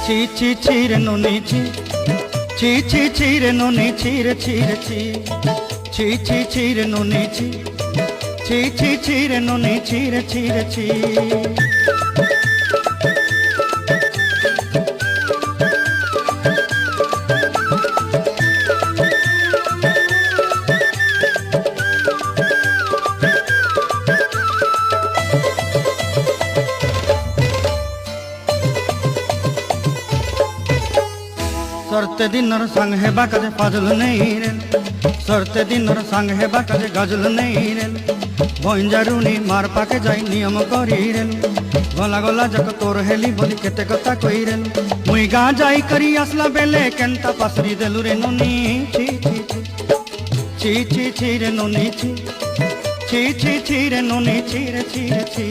ছি ছি ছি রে নুনি ছি, ছি ছি ছি রে নুনি ছি রে ছি রে ছি, ছি ছি ছি রে নুনি ছি, ছি ছি ছি রে নুনি ছি রে ছি রে ছি। सरते दिनर संग हेबा काजे फाजल नहीं रेल, सरते दिनर संग हेबा काजे गजल नहीं रेल, भंजारुनी मार पाके जाई नियम करी रेल, गला गला जक तोर हेली बोली केते कथा कई रेल, मुई गा जाई करी असला बेले केंता पासरी देलु रे नुनी ची ची ची ची ची ची रे नुनी ची, ची ची ची रे नुनी ची रे ची रे ची।